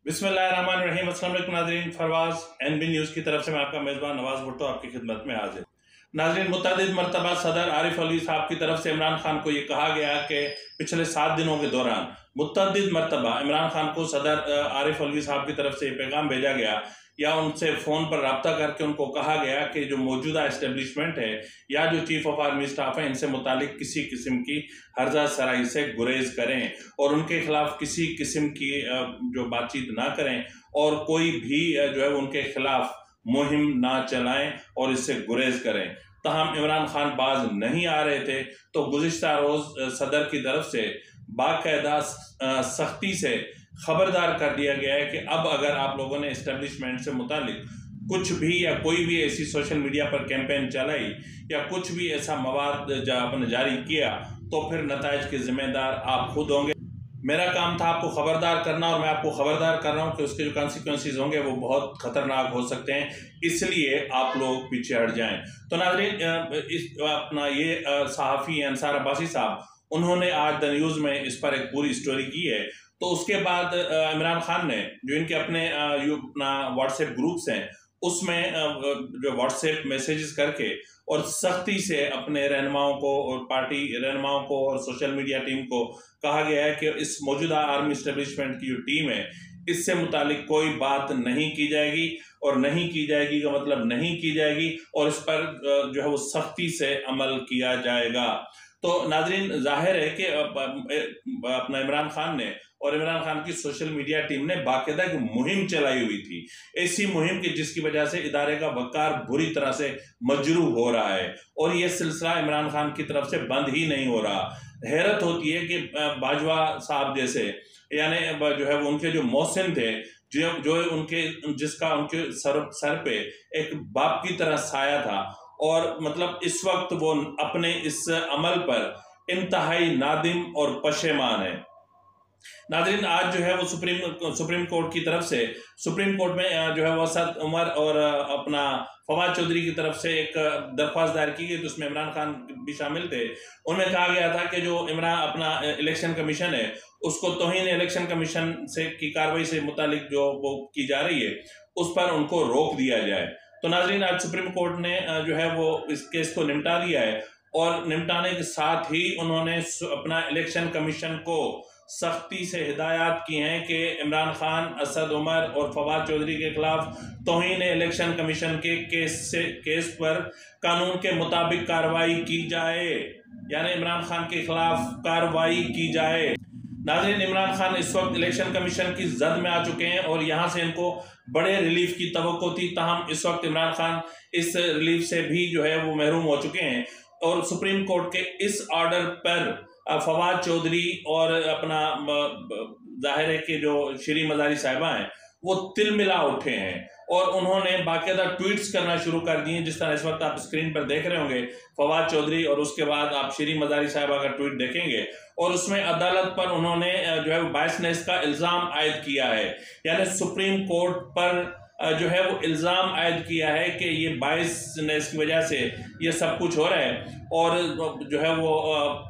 बिस्मिल्लाहिर्रहमानिर्रहीम। अस्सलाम वालेकुम नाज़रीन, फरवाज NB न्यूज़ की तरफ से मैं आपका मेज़बान नवाज़ भुट्टो आपकी खिदमत में हाजिर। नाज़रीन, मुतअद्दिद मरतबा सदर आरिफ अलवी साहब की तरफ से इमरान खान को ये कहा गया कि पिछले 7 दिनों के दौरान मुतअद्दिद मरतबा इमरान खान को सदर आरिफ अलवी साहब की तरफ से पैगाम भेजा गया या उनसे फ़ोन पर रब्ता करके उनको कहा गया कि जो मौजूदा इस्टेब्लिशमेंट है या जो चीफ ऑफ आर्मी स्टाफ है इनसे मुतालिक किसी किस्म की हर्जा सराई से गुरेज करें और उनके खिलाफ किसी किस्म की जो बातचीत ना करें और कोई भी जो है उनके खिलाफ मुहिम ना चलाएं और इससे गुरेज करें। तहम इमरान खान बाज नहीं आ रहे थे तो गुज़िश्ता रोज़ सदर की तरफ से बाकायदा सख्ती से खबरदार कर दिया गया है कि अब अगर आप लोगों ने इस्टेब्लिशमेंट से मुतालिक कुछ भी या कोई भी ऐसी सोशल मीडिया पर कैंपेन चलाई या कुछ भी ऐसा मवाद आपने जारी किया तो फिर नताइज के जिम्मेदार आप खुद होंगे। मेरा काम था आपको खबरदार करना और मैं आपको खबरदार कर रहा हूँ कि उसके जो कॉन्सिक्वेंसेस होंगे वो बहुत ख़तरनाक हो सकते हैं, इसलिए आप लोग पीछे हट जाएं। तो नाज़रीन, इस अपना ये सहाफ़ी अंसार अब्बासी साहब उन्होंने आज द न्यूज़ में इस पर एक पूरी स्टोरी की है। तो उसके बाद इमरान खान ने जो इनके अपने अपना व्हाट्सएप ग्रुप्स हैं उसमें जो व्हाट्सएप मैसेजेस करके और सख्ती से अपने रहनुमाओं को और पार्टी रहनुमाओं को और सोशल मीडिया टीम को कहा गया है कि इस मौजूदा आर्मी इस्टेब्लिशमेंट की जो टीम है इससे मुतालिक कोई बात नहीं की जाएगी और नहीं की जाएगी का मतलब नहीं की जाएगी और इस पर जो है वो सख्ती से अमल किया जाएगा। तो नाजरीन, जाहिर है कि अपना इमरान खान ने और इमरान खान की सोशल मीडिया टीम ने बाकायदा एक मुहिम चलाई हुई थी, ऐसी मुहिम की जिसकी वजह से इदारे का वकार बुरी तरह से मजरूह हो रहा है और ये सिलसिला इमरान खान की तरफ से बंद ही नहीं हो रहा। हैरत होती है कि बाजवा साहब जैसे यानी जो है वो उनके जो मोहसिन थे जो उनके जिसका उनके सर पे एक बाप की तरह साया था और मतलब इस वक्त वो अपने इस अमल पर इंतहाई नादिम और पशेमान है। नाज़रीन, आज जो है वो सुप्रीम कोर्ट की तरफ से सुप्रीम कोर्ट में जो है वो असद उमर और अपना फवाद चौधरी की तरफ से एक दरख्वास्त दायर की गई, तो उसमें इमरान खान भी शामिल थे। उनमें कहा गया था कि जो इमरान अपना इलेक्शन कमीशन है उसको तौहीन इलेक्शन कमीशन से की कार्रवाई से मुतालिक जो वो की जा रही है उस पर उनको रोक दिया जाए। तो नाज़रीन, आज सुप्रीम कोर्ट ने जो है वो इस केस को निपटा दिया है और निपटाने के साथ ही उन्होंने अपना इलेक्शन कमीशन को सख्ती से हिदायत की हैं कि इमरान खान, असद उमर और फवाद चौधरी के खिलाफ तौहीन इलेक्शन कमीशन के केस पर कानून के मुताबिक कार्रवाई की जाए, यानी इमरान खान के खिलाफ कार्रवाई की जाए। नाज़रीन, इमरान खान इस वक्त इलेक्शन कमीशन की जद में आ चुके हैं और यहाँ से इनको बड़े रिलीफ की तवक्को थी, ताहम इस वक्त इमरान खान इस रिलीफ से भी जो है वो महरूम हो चुके हैं और सुप्रीम कोर्ट के इस ऑर्डर पर फवाद चौधरी और अपना जाहिर है कि जो श्री मज़ारी साहिबा हैं वो तिलमिला उठे हैं और उन्होंने बाकायदा ट्वीट्स करना शुरू कर दिए, जिस तरह इस वक्त आप स्क्रीन पर देख रहे होंगे फवाद चौधरी और उसके बाद आप श्री मज़ारी साहिबा का ट्वीट देखेंगे और उसमें अदालत पर उन्होंने जो है बायसनेस का इल्ज़ाम आयद किया है, यानी सुप्रीम कोर्ट पर जो है वो इल्ज़ाम आयद किया है कि ये बायसनेस की वजह से ये सब कुछ हो रहा है और जो है वो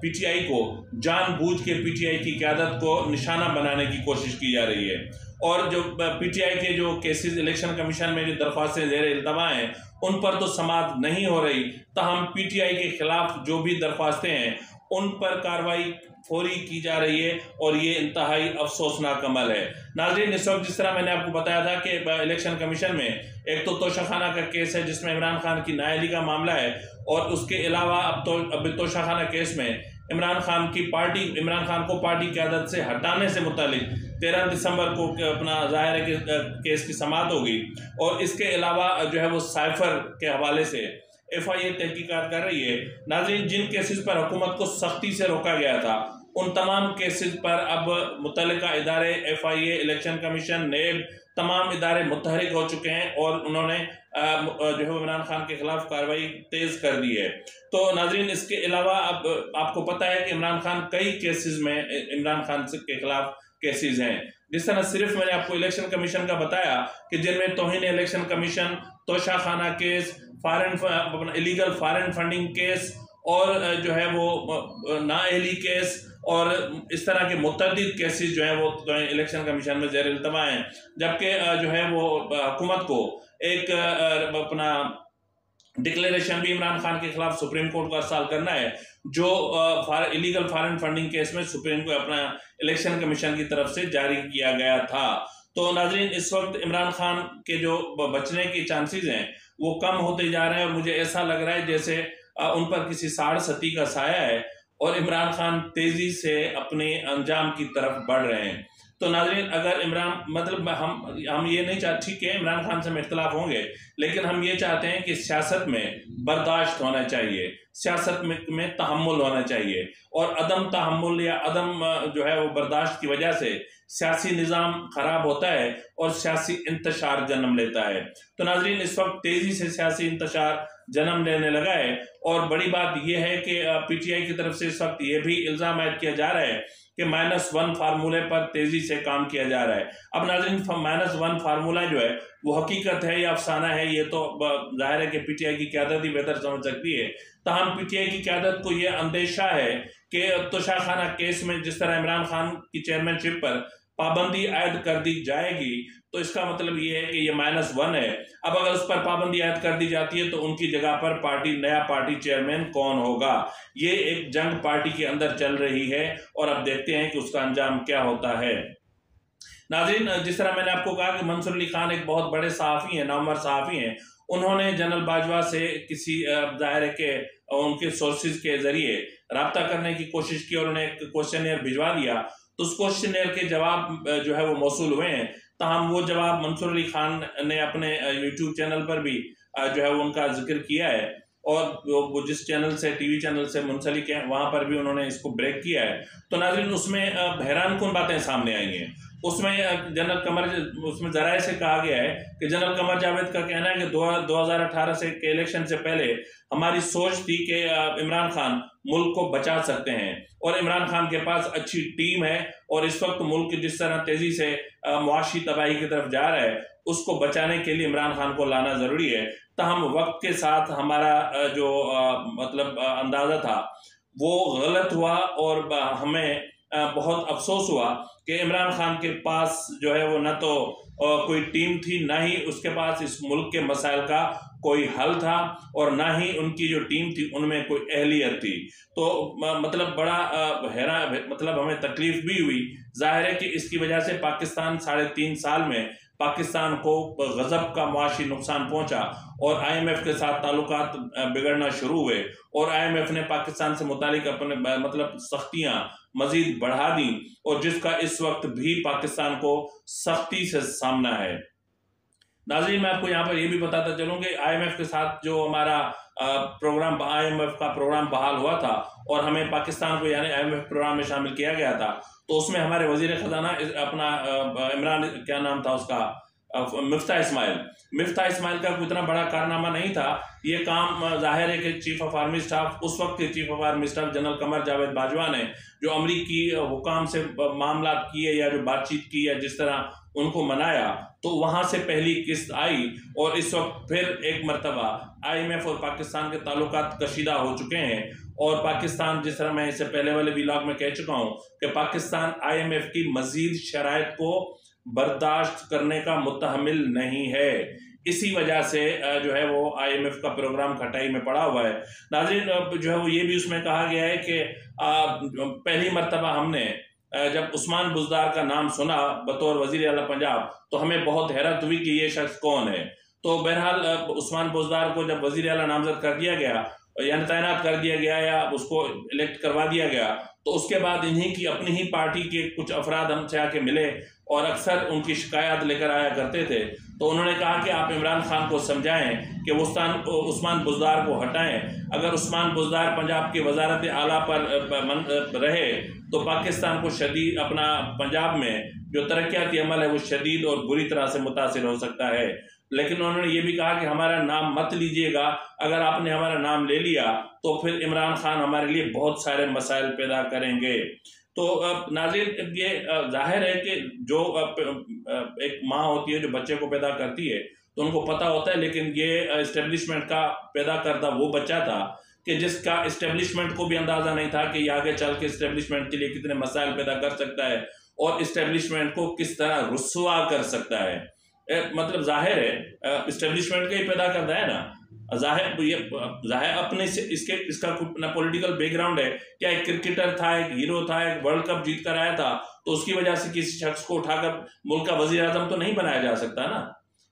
पीटीआई को जानबूझ के पीटीआई की क़यादत को निशाना बनाने की कोशिश की जा रही है और जो पीटीआई के जो केसेस इलेक्शन कमीशन में जो दरख्वास्तें ज़ेर इल्तवा हैं उन पर तो समाअत नहीं हो रही, ताहम पीटीआई के खिलाफ जो भी दरख्वास्तें हैं उन पर कार्रवाई फौरी की जा रही है और ये इंतहाई अफसोसनाक अमल है। नाज़रीन, इस वक्त जिस तरह मैंने आपको बताया था कि इलेक्शन कमीशन में एक तो तोशाखाना का केस है जिसमें इमरान खान की नाअहली का मामला है और उसके अलावा अब तोशाखाना केस में इमरान खान को पार्टी क़यादत से हटाने से मुतालिक 13 दिसंबर को अपना ज़ाहिर है कि केस की समाअत होगी और इसके अलावा जो है वो साइफर के हवाले से FIA तहकीकात कर रही है। नाज़रीन, जिन केसेस पर हुकूमत को सख्ती से रोका गया था उन तमाम केसेस पर अब मुतल्लिका इदारे FIA, इलेक्शन कमीशन, नेब तमाम इदारे मुतहरिक हो चुके हैं और उन्होंने जो है इमरान खान के खिलाफ कार्रवाई तेज़ कर दी है। तो नाज़रीन, इसके अलावा अब आपको पता है कि इमरान खान कई केसेस में इमरान खान के खिलाफ केसेस हैं, जिस तरह सिर्फ मैंने आपको इलेक्शन कमीशन का बताया कि जिनमें तौहीन election commission, Toshakhana case, illegal foreign funding case और जो है वो नाअहली केस और इस तरह के मुतअद्दिद केसेस जो है वो इलेक्शन कमीशन में ज़ेर इल्तवा हैं, जबकि जो है वो हुकूमत को एक अपना डिक्लेरेशन भी इमरान खान के खिलाफ सुप्रीम कोर्ट को अर्साल करना है, जो इलीगल फॉरेन फंडिंग केस में सुप्रीम को अपना इलेक्शन कमीशन की तरफ से जारी किया गया था। तो नाजरीन, इस वक्त इमरान खान के जो बचने के चांसेस हैं वो कम होते जा रहे हैं और मुझे ऐसा लग रहा है जैसे उन पर किसी साड़ सती का साया है और इमरान खान तेजी से अपने अंजाम की तरफ बढ़ रहे हैं। तो नाजरीन, अगर इमरान मतलब हम ये नहीं चाहते, ठीक है इमरान खान से हम इख्तलाफ होंगे, लेकिन हम ये चाहते हैं कि सियासत में बर्दाश्त होना चाहिए, सियासत में तहम्मुल होना चाहिए, और अदम तहम्मुल या अदम जो है वो बर्दाश्त की वजह से सियासी निज़ाम खराब होता है और सियासी इंतशार जन्म लेता है। तो नाजरीन, इस वक्त तेज़ी से सियासी इंतशार जन्म लेने लगा है और बड़ी बात यह है कि पीटीआई की तरफ से इस वक्त ये भी इल्ज़ाम ऐड किया जा रहा है कि -1 फार्मूले पर तेजी से काम किया जा रहा है। अब नाज़रीन, -1 फार्मूला जो है वो हकीकत है या अफसाना है, ये तो जाहिर है कि पीटीआई की क़यादत ही बेहतर समझ सकती है। ताहम पीटीआई की क़यादत को ये अंदेशा है कि तोशाखाना केस में जिस तरह इमरान खान की चेयरमैनशिप पर पाबंदी आयद कर दी जाएगी, तो इसका मतलब ये है कि ये -1 है। अब अगर उस पर पाबंदी आयद कर दी जाती है तो उनकी जगह पर नया पार्टी चेयरमैन कौन होगा, ये एक जंग पार्टी के अंदर चल रही है और अब देखते हैं कि उसका अंजाम क्या होता है। नाज़रीन, जिस तरह मैंने आपको कहा कि मंसूर अली खान एक बहुत बड़े सहाफ़ी हैं, नामवर सहाफ़ी हैं, उन्होंने जनरल बाजवा से किसी ज़ाहिर है कि उनके सोर्सेज के ज़रिए रब्ता करने की कोशिश की और उन्हें एक क्वेश्चनियर भिजवा दिया, तो उस क्वेश्चनियर के जवाब जो है वो मौसूल हुए हैं। ताहम वो जवाब मंसूर अली खान ने अपने यूट्यूब चैनल पर भी जो है वो उनका जिक्र किया है और वो जिस चैनल से टीवी चैनल से मुंसलिक है वहाँ पर भी उन्होंने इसको ब्रेक किया है। तो नाज़रीन, उसमें हैरानकुन बातें सामने आई हैं। उसमें ज़राए से कहा गया है कि जनरल कमर जावेद का कहना है कि 2018 से के इलेक्शन से पहले हमारी सोच थी कि इमरान खान मुल्क को बचा सकते हैं और इमरान खान के पास अच्छी टीम है और इस वक्त मुल्क जिस तरह तेज़ी से मुआशी तबाही की तरफ जा रहा है उसको बचाने के लिए इमरान खान को लाना ज़रूरी है। ताहम वक्त के साथ हमारा जो मतलब अंदाज़ा था वो गलत हुआ और हमें बहुत अफसोस हुआ कि इमरान खान के पास जो है वो न तो कोई टीम थी, ना ही उसके पास इस मुल्क के मसाइल का कोई हल था और ना ही उनकी जो टीम थी उनमें कोई अहलियत थी। तो मतलब बड़ा हैरान, मतलब हमें तकलीफ भी हुई। जाहिर है कि इसकी वजह से पाकिस्तान 3.5 साल में पाकिस्तान को गज़ब का मुआशी नुकसान पहुंचा और IMF के साथ ताल्लुकात बिगड़ना शुरू हुए और IMF ने पाकिस्तान से मुतालिक अपने मतलब सख्तियाँ मजीद बढ़ा दी और जिसका इस वक्त भी पाकिस्तान को सख्ती से सामना है। नाज़रीन, मैं आपको यहाँ पर यह भी बताता चलूँ कि IMF के साथ जो हमारा प्रोग्राम IMF का प्रोग्राम बहाल हुआ था और हमें पाकिस्तान को यानी IMF प्रोग्राम में शामिल किया गया था, तो उसमें हमारे वजीर ख़जाना अपना इमरान क्या नाम था उसका मिफ्ता इस्माइल का कोई इतना बड़ा कारनामा नहीं था। ये काम जाहिर है कि चीफ ऑफ आर्मी स्टाफ, उस वक्त के chief of army staff general Qamar Javed Bajwa ने जो अमरीकी हुकाम से मामला किए या जो बातचीत की या जिस तरह उनको मनाया, तो वहाँ से पहली किस्त आई और इस वक्त फिर एक मरतबा IMF और पाकिस्तान के ताल्लुकात कशीदा हो चुके हैं और पाकिस्तान, जिस तरह मैं इससे पहले वाले व्लॉग में कह चुका हूँ कि पाकिस्तान IMF की मजीद शराइत को बर्दाश्त करने का मुतहमिल नहीं है। इसी वजह से जो है वो IMF का प्रोग्राम खटाई में पड़ा हुआ है। नाज़रीन, जो है वो ये भी उसमें कहा गया है कि पहली मरतबा हमने जब उस्मान बुज़दार का नाम सुना बतौर वज़ीर आला पंजाब तो हमें बहुत हैरत हुई कि ये शख्स कौन है। तो बहरहाल उस्मान बुज़दार को जब वज़ीर आला नामज़द कर दिया गया यानी तैनात कर दिया गया या उसको इलेक्ट करवा दिया गया, तो उसके बाद इन्हीं की अपनी ही पार्टी के कुछ अफराद हमसे आके मिले और अक्सर उनकी शिकायत लेकर आया करते थे। तो उन्होंने कहा कि आप इमरान खान को समझाएं कि उस्मान बुज़दार को हटाएं। अगर उस्मान बुज़दार पंजाब की वजारत आला पर रहे तो पाकिस्तान को शदीद अपना पंजाब में जो तरक्याती अमल है वो शदीद और बुरी तरह से मुतासिर हो सकता है। लेकिन उन्होंने ये भी कहा कि हमारा नाम मत लीजिएगा, अगर आपने हमारा नाम ले लिया तो फिर इमरान खान हमारे लिए बहुत सारे मसाइल पैदा करेंगे। तो नाज़रीन, ये जाहिर है कि जो एक माँ होती है जो बच्चे को पैदा करती है तो उनको पता होता है, लेकिन ये इस्टेब्लिशमेंट का पैदा करता वो बच्चा था कि जिसका इस्टेब्लिशमेंट को भी अंदाजा नहीं था कि ये आगे चल के इस्टेब्लिशमेंट के लिए कितने मसाइल पैदा कर सकता है और इस्टेब्लिशमेंट को किस तरह रुस्वा कर सकता है। मतलब जाहिर है इस्टेब्लिशमेंट का ही पैदा करता है ना, जाहिर अपने से इसका अपना पॉलिटिकल बैकग्राउंड है। क्या एक क्रिकेटर था, एक हीरो था, एक वर्ल्ड कप जीत कर आया था, तो उसकी वजह से किसी शख्स को उठाकर मुल्क का वजीर आजम तो नहीं बनाया जा सकता ना।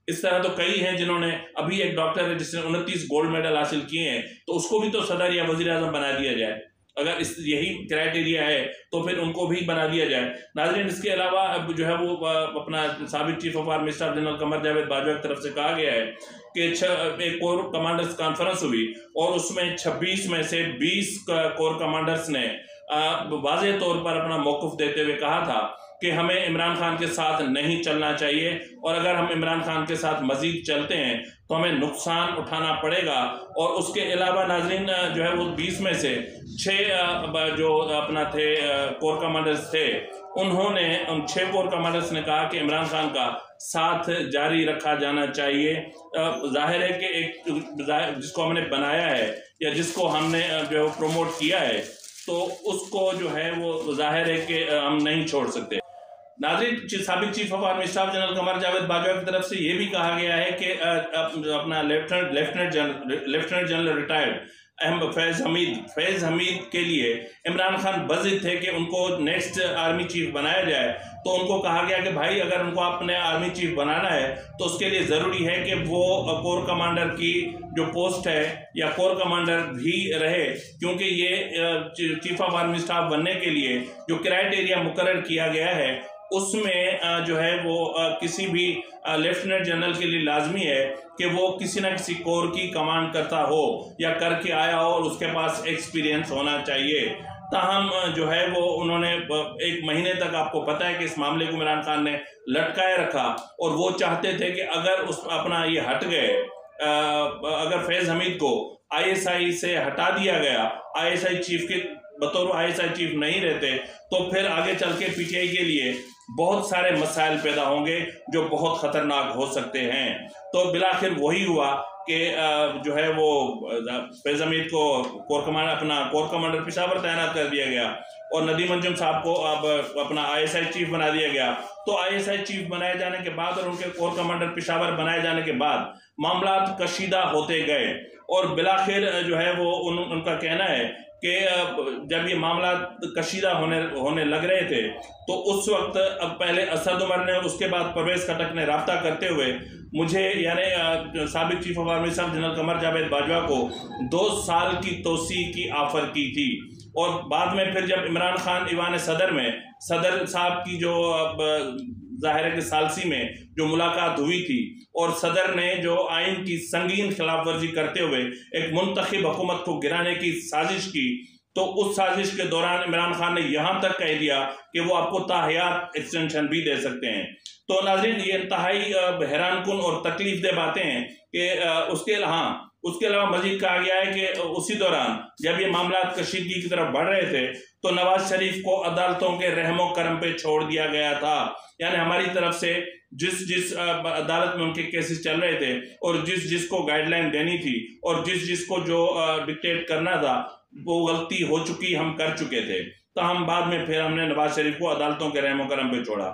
इस तरह तो कई हैं जिन्होंने, अभी एक डॉक्टर है जिसने 29 गोल्ड मेडल हासिल किए हैं, तो उसको भी तो सदर या वजीर आजम बना दिया जाए। अगर इस यही क्राइटेरिया है तो फिर उनको भी बना दिया जाए। नाज़रीन, इसके अलावा अब जो है वो अपना साबिक chief of army staff general Qamar Javed Bajwa की तरफ से कहा गया है कि एक कोर कमांडर्स कॉन्फ्रेंस हुई और उसमें 26 में से 20 कोर कमांडर्स ने वाज़ेह तौर पर अपना मौक़िफ़ देते हुए कहा था कि हमें इमरान खान के साथ नहीं चलना चाहिए, और अगर हम इमरान खान के साथ मजीद चलते हैं तो हमें नुकसान उठाना पड़ेगा। और उसके अलावा नाजरीन जो है वो 20 में से 6 जो अपना थे कोर कमांडर्स थे, उन्होंने उन 6 कोर कमांडर्स ने कहा कि इमरान खान का साथ जारी रखा जाना चाहिए। जाहिर है कि एक जिसको हमने बनाया है या जिसको हमने जो है प्रमोट किया है, तो उसको जो है वो जाहिर है कि हम नहीं छोड़ सकते। नाज़रीन, साबिक chief of army staff general Qamar Javed Bajwa की तरफ से ये भी कहा गया है कि अपना लेफ्टिनेंट जनरल रिटायर्ड फैज़ हमीद के लिए इमरान खान बज़िद थे कि उनको नेक्स्ट आर्मी चीफ बनाया जाए। तो उनको कहा गया कि भाई अगर उनको अपने आर्मी चीफ बनाना है तो उसके लिए ज़रूरी है कि वो कोर कमांडर की जो पोस्ट है या कोर कमांडर भी रहे, क्योंकि ये चीफ ऑफ आर्मी स्टाफ बनने के लिए जो क्राइटेरिया मुकर्रर किया गया है उसमें जो है वो किसी भी लेफ्टिनेंट जनरल के लिए लाजमी है कि वो किसी न किसी कोर की कमांड करता हो या करके आया हो और उसके पास एक्सपीरियंस होना चाहिए। ताहम जो है वो उन्होंने 1 महीने तक, आपको पता है कि इस मामले को इमरान खान ने लटकाए रखा और वो चाहते थे कि अगर उस अपना ये हट गए, अगर फैज़ हमीद को ISI से हटा दिया गया, ISI चीफ के बतौर ISI चीफ नहीं रहते, तो फिर आगे चल के PTI के लिए बहुत सारे मसाइल पैदा होंगे जो बहुत ख़तरनाक हो सकते हैं। तो बिलाखिर वही हुआ कि जो है वो फैज़ हमीद को कोर कमांडर पेशावर तैनात कर दिया गया और नदीम अंजुम साहब को अब अपना ISI चीफ बना दिया गया। तो ISI चीफ बनाए जाने के बाद और उनके कोर कमांडर पेशावर बनाए जाने के बाद मामला कशीदा होते गए और बिलाखिर जो है वो उनका कहना है कि जब ये मामला कशीदा होने लग रहे थे तो उस वक्त अब पहले असद उमर ने, उसके बाद परवेज़ खटक ने राब्ता करते हुए मुझे यानी साबिक chief of army staff general Qamar Javed Bajwa को 2 साल की तोसी की ऑफर की थी। और बाद में फिर जब इमरान खान ईवान सदर में सदर साहब की जो ज़ाहिर है कि सालसी में जो मुलाकात हुई थी और सदर ने जो आइन की संगीन खिलाफ वर्जी करते हुए एक मुंतखब हुकूमत को गिराने की साजिश की, तो उस साजिश के दौरान इमरान खान ने यहाँ तक कह दिया कि वो आपको ताहयात एक्सटेंशन भी दे सकते हैं। तो नाज़रीन, ये इंतहाई हैरानकुन और तकलीफ दे बातें हैं कि उसके अलावा मजीद कहा गया है कि उसी दौरान जब ये मामला कशीदगी की तरफ बढ़ रहे थे तो नवाज शरीफ को अदालतों के रहमो करम पे छोड़ दिया गया था। यानी हमारी तरफ से जिस अदालत में उनके केसेस चल रहे थे और जिसको गाइडलाइन देनी थी और जिसको जो डिक्टेट करना था वो गलती हो चुकी, हम कर चुके थे। तो हम बाद में फिर हमने नवाज शरीफ को अदालतों के रहमो करम पे छोड़ा।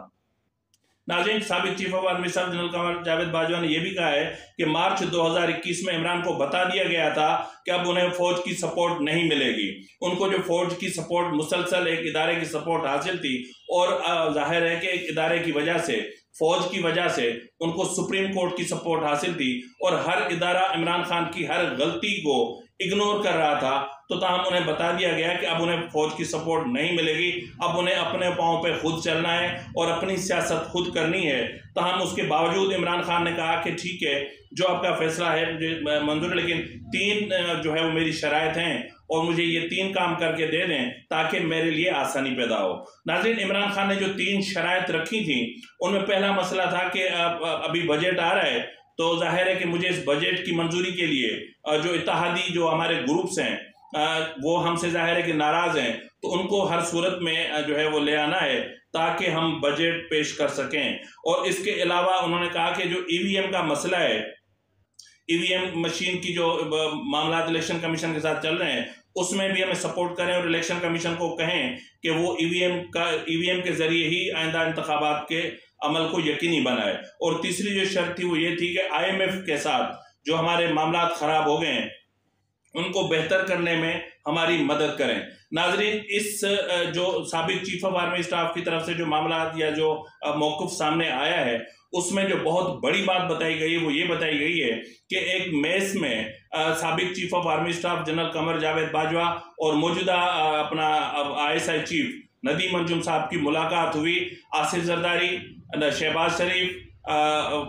नाज़रीन, साबिक chief of army staff general Qamar Javed Bajwa ने यह भी कहा है कि मार्च 2021 में इमरान को बता दिया गया था कि अब उन्हें फौज की सपोर्ट नहीं मिलेगी। उनको जो फौज की सपोर्ट मुसलसल एक इदारे की सपोर्ट हासिल थी और जाहिर है कि एक इदारे की वजह से, फौज की वजह से उनको सुप्रीम कोर्ट की सपोर्ट हासिल थी और हर इदारा इमरान खान की हर गलती को इग्नोर कर रहा था। तो ताहम उन्हें बता दिया गया कि अब उन्हें फौज की सपोर्ट नहीं मिलेगी, अब उन्हें अपने पाँव पे खुद चलना है और अपनी सियासत खुद करनी है। ताहम उसके बावजूद इमरान खान ने कहा कि ठीक है, जो आपका फैसला है मुझे मंजूर है, लेकिन 3 जो है वो मेरी शराइत हैं और मुझे ये 3 काम करके दे दें ताकि मेरे लिए आसानी पैदा हो। नाज़रीन, इमरान खान ने जो 3 शराइत रखी थी उनमें पहला मसला था कि अभी बजट आ रहा है, तो जाहिर है कि मुझे इस बजट की मंजूरी के लिए जो इत्तेहादी जो हमारे ग्रुप्स हैं वो हमसे जाहिर है कि नाराज़ हैं, तो उनको हर सूरत में जो है वो ले आना है ताकि हम बजट पेश कर सकें। और इसके अलावा उन्होंने कहा कि जो EVM का मसला है, ईवीएम मशीन की जो मामला इलेक्शन कमीशन के साथ चल रहे हैं उसमें भी हमें सपोर्ट करें और इलेक्शन कमीशन को कहें कि वो ईवीएम के जरिए ही आइंदा इंतखाबात के अमल को यकीनी बनाए। और तीसरी जो शर्त थी वो ये थी कि IMF के साथ जो हमारे मामला खराब हो गए हैं उनको बेहतर करने में हमारी मदद करें। नाजरीन, इस जो साबिक चीफ ऑफ आर्मी स्टाफ की तरफ से जो मामला या जो मौक़िफ़ सामने आया है उसमें जो बहुत बड़ी बात बताई गई है वो ये बताई गई है कि एक मेस में साबिक chief of army staff general Qamar Javed Bajwa और मौजूदा अपना ISI चीफ नदीम अंजुम साहब की मुलाकात हुई। आसिफ जरदारी, शहबाज शरीफ,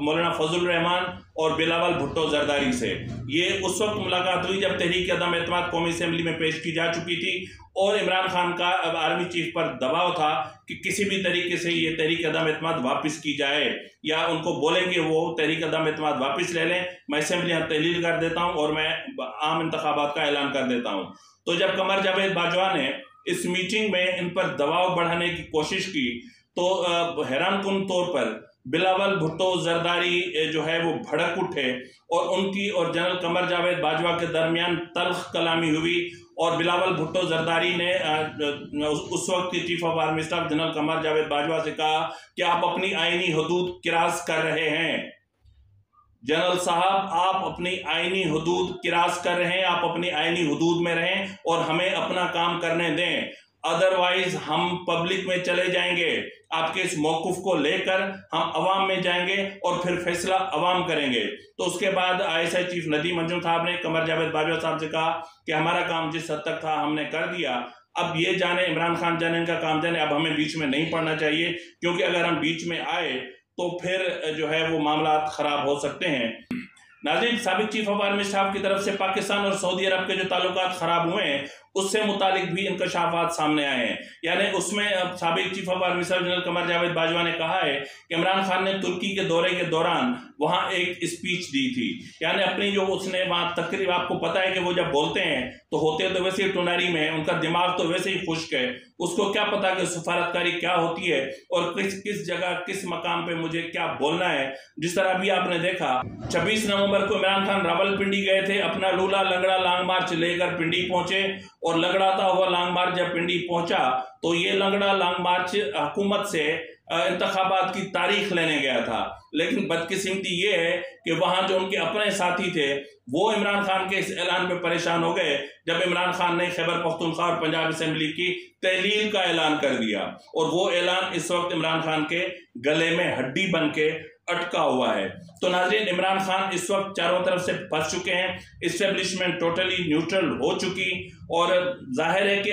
मौलाना फजल रहमान और बिलावल भुट्टो जरदारी से ये उस वक्त मुलाकात हुई जब तहरीक अदम एतमाद कौमी असेंबली में पेश की जा चुकी थी और इमरान खान का आर्मी चीफ पर दबाव था कि किसी भी तरीके से ये तहरीक अदम एतमाद वापस की जाए या उनको बोलेंगे वो तहरीक अदम एतमाद वापस ले लें, मैं असेंबली तहलील कर देता हूँ और मैं आम इंतखाबात का ऐलान कर देता हूँ। तो जब कमर जावेद बाजवा ने इस मीटिंग में इन पर दबाव बढ़ाने की कोशिश की तो हैरानकुन तौर पर बिलावल भुट्टो जरदारी जो है वो भड़क उठे और उनकी और जनरल कमर जावेद बाजवा के दरमियान तल्ख कलामी हुई और बिलावल भुट्टो जरदारी ने उस वक्त के chief of army staff general Qamar Javed Bajwa से कहा कि आप अपनी आईनी हदूद किरास कर रहे हैं। जनरल साहब, आप अपनी आईनी हदूद किरास कर रहे हैं, आप अपनी आईनी हदूद में रहें और हमें अपना काम करने दें, अदरवाइज हम पब्लिक में चले जाएंगे। आपके इस मौक़िफ़ को लेकर हम अवाम में जाएंगे और फिर फैसला अवाम करेंगे। तो उसके बाद ISI चीफ नदीम अंजुम साहब ने कमर जावेद बाजवा साहब से कहा कि हमारा काम जिस हद तक था हमने कर दिया, अब ये जाने इमरान खान जाने, इनका काम जाने, अब हमें बीच में नहीं पड़ना चाहिए क्योंकि अगर हम बीच में आए तो फिर जो है वो मामला खराब हो सकते हैं। नाज़रीन, साबिक चीफ ऑफ आर्मी स्टाफ की तरफ से पाकिस्तान और सऊदी अरब के जो ताल्लुकात खराब हुए हैं उससे मुतालिक भी इंकशाफात सामने आए हैं। यानी उसमें अब साबिक chief of army staff general Qamar Javed Bajwa ने कहा है कि इमरान खान ने तुर्की के दौरे के दौरान वहाँ एक स्पीच दी थी। यानी अपनी जो उसने वहाँ तकरीब, आपको पता है कि वो जब बोलते हैं तो होते तो वैसे ही टुनारी में, उनका दिमाग तो वैसे ही खुश्क है, उसको क्या पता कि सफारतकारी क्या होती है और किस किस जगह किस मकाम पे मुझे क्या बोलना है। जिस तरह अभी आपने देखा 26 नवंबर को इमरान खान रावलपिंडी गए थे, अपना लूला लंगड़ा लॉन्ग मार्च लेकर पिंडी पहुंचे और लंगड़ाता हुआ लॉन्ग मार्च जब पिंडी पहुंचा तो ये लंगड़ा लॉन्ग मार्च हुकूमत से इंतखाबात की तारीख लेने गया था। लेकिन बदकिस्मती ये है कि वहाँ जो उनके अपने साथी थे वो इमरान खान के इस ऐलान पे परेशान हो गए जब इमरान खान ने खैबर पख्तूनख्वा और पंजाब असेंबली की तहलील का ऐलान कर दिया और वो ऐलान इस वक्त इमरान खान के गले में हड्डी बन के अटका हुआ है। तो नाज़रीन, इमरान खान इस वक्त चारों तरफ से फंस चुके हैं, इस्टेब्लिशमेंट टोटली न्यूट्रल हो चुकी और जाहिर है कि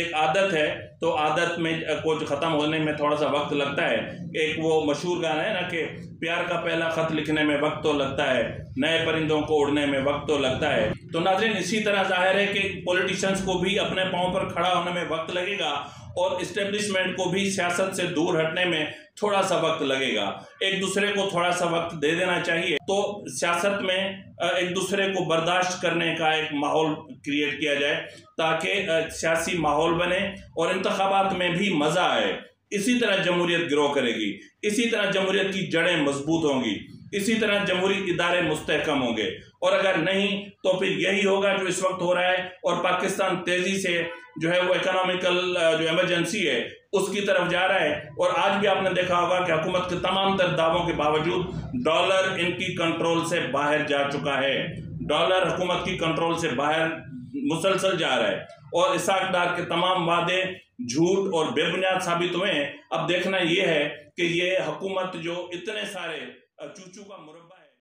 एक आदत है तो आदत में कुछ ख़त्म होने में थोड़ा सा वक्त लगता है। एक वो मशहूर गाना है ना कि प्यार का पहला ख़त लिखने में वक्त तो लगता है, नए परिंदों को उड़ने में वक्त तो लगता है। तो नाज़रीन, इसी तरह जाहिर है कि पॉलिटिशियंस को भी अपने पाँव पर खड़ा होने में वक्त लगेगा और इस्टेब्लिशमेंट को भी सियासत से दूर हटने में थोड़ा सा वक्त लगेगा। एक दूसरे को थोड़ा सा वक्त दे देना चाहिए तो सियासत में एक दूसरे को बर्दाश्त करने का एक माहौल क्रिएट किया जाए ताकि सियासी माहौल बने और इंतखाबात में भी मज़ा आए। इसी तरह जमहूरियत ग्रो करेगी, इसी तरह जमहूरियत की जड़ें मजबूत होंगी, इसी तरह जमहूरी इदारे मुस्तहकम होंगे। और अगर नहीं तो फिर यही होगा जो इस वक्त हो रहा है और पाकिस्तान तेज़ी से जो है वो इकोनॉमिकल जो इमरजेंसी है उसकी तरफ जा रहा है। और आज भी आपने देखा होगा कि हुकूमत के तमाम तर दावों के बावजूद डॉलर इनकी कंट्रोल से बाहर जा चुका है। डॉलर हुकूमत की कंट्रोल से बाहर मुसलसल जा रहा है और इसाक डार के तमाम वादे झूठ और बेबुनियाद साबित हुए हैं। अब देखना ये है कि ये हुकूमत जो इतने सारे चूचू का मुरब्बा